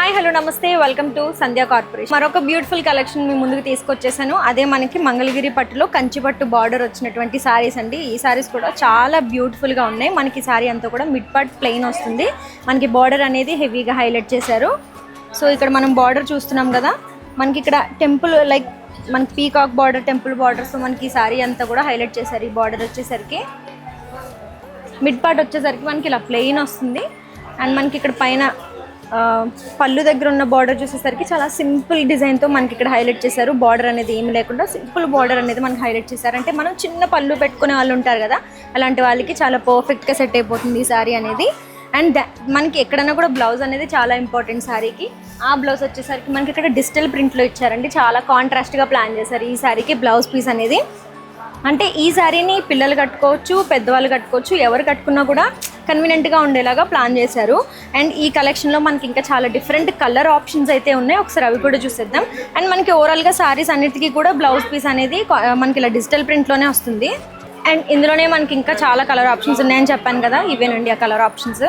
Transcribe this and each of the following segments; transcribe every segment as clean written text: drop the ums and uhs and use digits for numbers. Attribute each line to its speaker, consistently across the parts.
Speaker 1: Hi hello నమస్తే welcome to Sandhya corporation. మరొక beautiful collection మీ ముందుకు తీసుకొచ్చేసాను. అదే మనకి మంగళగిరి పట్టులో కంచి పట్టు బార్డర్ వచ్చినటువంటి సారీస్ అండి. ఈ సారీస్ కూడా చాలా బ్యూటిఫుల్గా ఉన్నాయి. మనకి సారీ అంతా కూడా మిడ్ పార్ట్ ప్లెయిన్ వస్తుంది. మనకి బార్డర్ అనేది హెవీగా హైలైట్ చేశారు. సో ఇక్కడ మనం బార్డర్ చూస్తున్నాం కదా, మనకి ఇక్కడ టెంపుల్ లైక్ మనకి పీకాక్ బార్డర్, టెంపుల్ బార్డర్స్ మనకి ఈ సారీ అంతా కూడా హైలైట్ చేశారు. ఈ బార్డర్ వచ్చేసరికి మిడ్ పార్ట్ వచ్చేసరికి మనకి ఇలా ప్లెయిన్ వస్తుంది. అండ్ మనకి ఇక్కడ పైన పళ్ళు దగ్గర ఉన్న బార్డర్ చూసేసరికి చాలా సింపుల్ డిజైన్తో మనకి ఇక్కడ హైలైట్ చేశారు. బార్డర్ అనేది ఏమి లేకుండా సింపుల్ బార్డర్ అనేది మనకి హైలైట్ చేశారు. అంటే మనం చిన్న పళ్ళు పెట్టుకునే వాళ్ళు ఉంటారు కదా, అలాంటి వాళ్ళకి చాలా పర్ఫెక్ట్గా సెట్ అయిపోతుంది ఈ సారీ అనేది. అండ్ మనకి ఎక్కడైనా కూడా బ్లౌజ్ అనేది చాలా ఇంపార్టెంట్ సారీకి. ఆ బ్లౌజ్ వచ్చేసరికి మనకి ఇక్కడ డిజిటల్ ప్రింట్లో ఇచ్చారండి. చాలా కాంట్రాస్ట్గా ప్లాన్ చేశారు ఈ సారీకి బ్లౌజ్ పీస్ అనేది. అంటే ఈ శారీని పిల్లలు కట్టుకోవచ్చు, పెద్దవాళ్ళు కట్టుకోవచ్చు, ఎవరు కట్టుకున్నా కూడా కన్వీనియంట్గా ఉండేలాగా ప్లాన్ చేశారు. అండ్ ఈ కలెక్షన్లో మనకి ఇంకా చాలా డిఫరెంట్ కలర్ ఆప్షన్స్ అయితే ఉన్నాయి. ఒకసారి అవి కూడా చూసేద్దాం. అండ్ మనకి ఓవరాల్గా శారీస్ అన్నిటికీ కూడా బ్లౌజ్ పీస్ అనేది మనకి ఇలా డిజిటల్ ప్రింట్లోనే వస్తుంది. అండ్ ఇందులోనే మనకి ఇంకా చాలా కలర్ ఆప్షన్స్ ఉన్నాయని చెప్పాను కదా, ఇవేనండి ఆ కలర్ ఆప్షన్స్.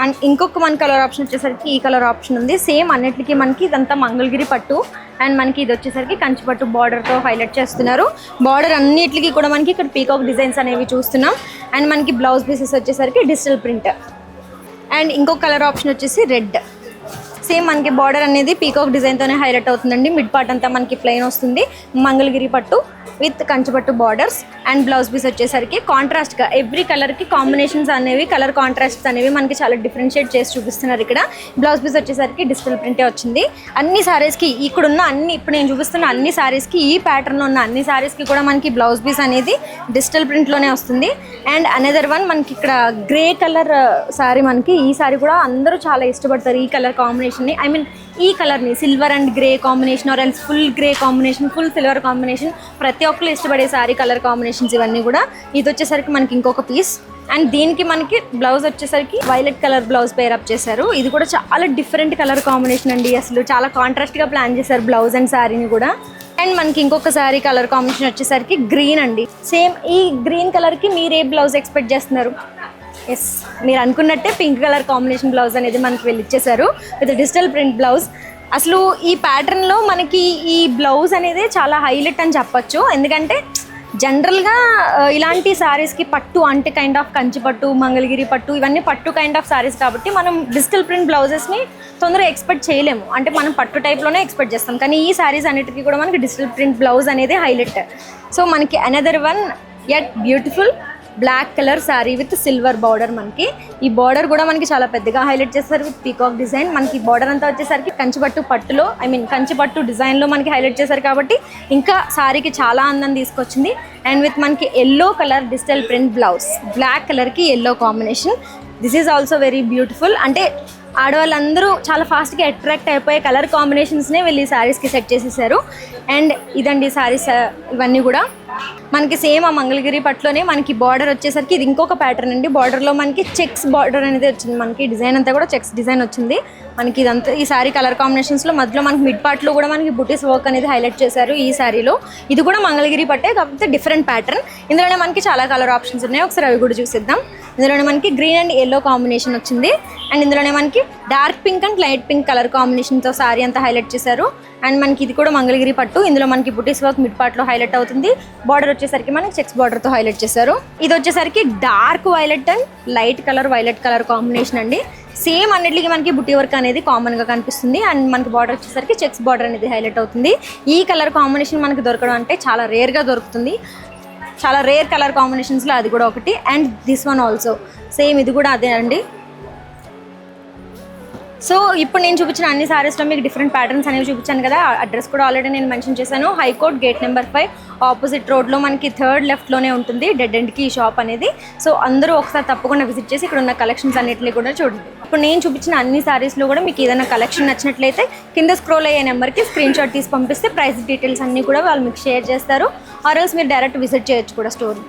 Speaker 1: అండ్ ఇంకొక మన కలర్ ఆప్షన్ వచ్చేసరికి ఈ కలర్ ఆప్షన్ ఉంది. సేమ్ అన్నిటికీ మనకి ఇదంతా మంగళగిరి పట్టు. అండ్ మనకి ఇది వచ్చేసరికి కంచి పట్టు బార్డర్తో హైలైట్ చేస్తున్నారు. బార్డర్ అన్నిటికీ కూడా మనకి ఇక్కడ పీకాక్ డిజైన్స్ అనేవి చూస్తున్నాం. అండ్ మనకి బ్లౌజ్ పీసెస్ వచ్చేసరికి డిజిటల్ ప్రింట్. అండ్ ఇంకొక కలర్ ఆప్షన్ వచ్చేసి రెడ్. సేమ్ మనకి బార్డర్ అనేది పీకాక్ డిజైన్తోనే హైలైట్ అవుతుందండి. మిడ్ పార్ట్ అంతా మనకి ప్లెయిన్ వస్తుంది. మంగళగిరి పట్టు విత్ కంచిపట్టు బార్డర్స్. అండ్ బ్లౌజ్ పీస్ వచ్చేసరికి కాంట్రాస్ట్గా ఎవ్రీ కలర్కి కాంబినేషన్స్ అనేవి, కలర్ కాంట్రాస్ట్స్ అనేవి మనకి చాలా డిఫరెన్షియేట్ చేసి చూపిస్తున్నారు ఇక్కడ. బ్లౌజ్ పీస్ వచ్చేసరికి డిజిటల్ ప్రింటే వచ్చింది. అన్ని సారీస్కి ఇక్కడున్న ఇప్పుడు నేను చూపిస్తున్న అన్ని సారీస్కి, ఈ ప్యాటర్న్లో ఉన్న అన్ని సారీస్కి కూడా మనకి బ్లౌజ్ పీస్ అనేది డిజిటల్ ప్రింట్లోనే వస్తుంది. అండ్ అనదర్ వన్ మనకి ఇక్కడ గ్రే కలర్ సారీ, మనకి ఈ సారీ కూడా అందరూ చాలా ఇష్టపడతారు ఈ కలర్ కాంబినేషన్ని. ఐ మీన్ ఈ కలర్ని silver and grey combination or else full grey combination, full silver combination, ప్రతి ఒక్కరు ఇష్టపడే సారీ కలర్ కాంబినేషన్స్ ఇవన్నీ కూడా. ఇది వచ్చేసరికి మనకి ఇంకొక పీస్. అండ్ దీనికి మనకి బ్లౌజ్ వచ్చేసరికి వైలెట్ కలర్ బ్లౌజ్ పేరప్ చేశారు. ఇది కూడా చాలా డిఫరెంట్ కలర్ కాంబినేషన్ అండి. అసలు చాలా కాంట్రాస్ట్గా ప్లాన్ చేశారు బ్లౌజ్ అండ్ శారీని కూడా. అండ్ మనకి ఇంకొక సారీ కలర్ కాంబినేషన్ వచ్చేసరికి గ్రీన్ అండి. సేమ్ ఈ గ్రీన్ కలర్కి మీరు ఏ బ్లౌజ్ ఎక్స్పెక్ట్ చేస్తున్నారు? ఎస్, మీరు అనుకున్నట్టే పింక్ కలర్ కాంబినేషన్ బ్లౌజ్ అనేది మనకి వెళ్ళిచ్చేసారు విత్ డిజిటల్ ప్రింట్ బ్లౌజ్. అసలు ఈ ప్యాటర్న్లో మనకి ఈ బ్లౌజ్ అనేది చాలా హైలైట్ అని చెప్పచ్చు. ఎందుకంటే జనరల్గా ఇలాంటి శారీస్కి పట్టు అంటే కైండ్ ఆఫ్ కంచి పట్టు, మంగళగిరి పట్టు, ఇవన్నీ పట్టు కైండ్ ఆఫ్ శారీస్ కాబట్టి మనం డిజిటల్ ప్రింట్ బ్లౌజెస్ని తొందరగా ఎక్స్పెక్ట్ చేయలేము. అంటే మనం పట్టు టైప్లోనే ఎక్స్పెక్ట్ చేస్తాం. కానీ ఈ శారీస్ అన్నిటికీ కూడా మనకి డిజిటల్ ప్రింట్ బ్లౌజ్ అనేది హైలైట్. సో మనకి another one yet beautiful black colour sari with silver border. మనకి ఈ బార్డర్ కూడా మనకి చాలా పెద్దగా హైలైట్ చేస్తారు విత్ పీకాక్ డిజైన్. మనకి బార్డర్ అంతా వచ్చేసరికి కంచిపట్టు పట్టులో, ఐ మీన్ కంచిపట్టు డిజైన్లో మనకి హైలైట్ చేశారు కాబట్టి ఇంకా శారీకి చాలా అందం తీసుకొచ్చింది. అండ్ విత్ మనకి yellow colour digital print blouse, black కలర్కి yellow combination. This is also very beautiful. అంటే ఆడవాళ్ళందరూ చాలా ఫాస్ట్గా అట్రాక్ట్ అయిపోయే కలర్ కాంబినేషన్స్నే వీళ్ళు ఈ శారీస్కి సెట్ చేసేసారు. అండ్ ఇదండి శారీస్ ఇవన్నీ కూడా మనకి సేమ్ ఆ మంగళగిరి పట్టులోనే మనకి బార్డర్ వచ్చేసరికి ఇది ఇంకొక ప్యాటర్న్ అండి. బార్డర్లో మనకి చెక్స్ బార్డర్ అనేది వచ్చింది. మనకి డిజైన్ అంతా కూడా చెక్స్ డిజైన్ వచ్చింది. మనకి ఇదంతా ఈ శారీ కలర్ కాంబినేషన్స్లో మధ్యలో మనకి మిడ్ పార్ట్లో కూడా మనకి బుటీస్ వర్క్ అనేది హైలైట్ చేశారు ఈ శారీలో. ఇది కూడా మంగళగిరి పట్టే, కాకపోతే డిఫరెంట్ ప్యాటర్న్. ఇందులోనే మనకి చాలా కలర్ ఆప్షన్స్ ఉన్నాయి. ఒకసారి అవి కూడా చూసిద్దాం. ఇందులోనే మనకి గ్రీన్ అండ్ ఎల్లో కాంబినేషన్ వచ్చింది. అండ్ ఇందులోనే మనకి dark pink and light pink colour కాంబినేషన్తో శారీ అంతా హైలైట్ చేశారు. అండ్ మనకి ఇది కూడా మంగళగిరి పట్టు. ఇందులో మనకి బుటీస్ వర్క్ మిడ్ పార్ట్లో హైలైట్ అవుతుంది. బార్డర్ వచ్చేసరికి మనకి చెక్స్ బార్డర్తో హైలైట్ చేశారు. ఇది వచ్చేసరికి dark violet and light colour violet colour combination అండి. సేమ్ అన్నిటికీ మనకి బుటీ వర్క్ అనేది కామన్గా కనిపిస్తుంది. అండ్ మనకి బార్డర్ వచ్చేసరికి చెక్స్ బార్డర్ అనేది హైలైట్ అవుతుంది. ఈ కలర్ కాంబినేషన్ మనకి దొరకడం అంటే చాలా రేర్గా దొరుకుతుంది. చాలా రేర్ కలర్ కాంబినేషన్స్లో అది కూడా ఒకటి. And this one also same, ఇది కూడా అదే అండి. సో ఇప్పుడు నేను చూపించిన అన్ని సారీస్లో మీకు డిఫరెంట్ ప్యాటర్న్స్ అనేవి చూపించాను కదా. అడ్రస్ కూడా ఆల్రెడీ నేను మెన్షన్ చేశాను. హైకోర్ట్ గేట్ నెంబర్ 5 ఆపోజిట్ రోడ్లో మనకి థర్డ్ లెఫ్ట్లోనే ఉంటుంది డెడ్ ఎండ్కి ఈ షాప్ అనేది. సో అందరూ ఒకసారి తప్పకుండా విజిట్ చేసి ఇక్కడ ఉన్న కలెక్షన్స్ అన్నింటినీ కూడా చూడండి. ఇప్పుడు నేను చూపించిన అన్ని సారీస్లో కూడా మీకు ఏదైనా కలెక్షన్ నచ్చినట్లయితే కింద స్క్రోల్ అయ్యే నెంబర్కి స్క్రీన్ షాట్ తీసి పంపిస్తే ప్రైస్ డీటెయిల్స్ అన్నీ కూడా వాళ్ళు మీకు షేర్ చేస్తారు. ఆర్ఎల్స్ మీరు డైరెక్ట్ విజిట్ చేయొచ్చు కూడా స్టోర్.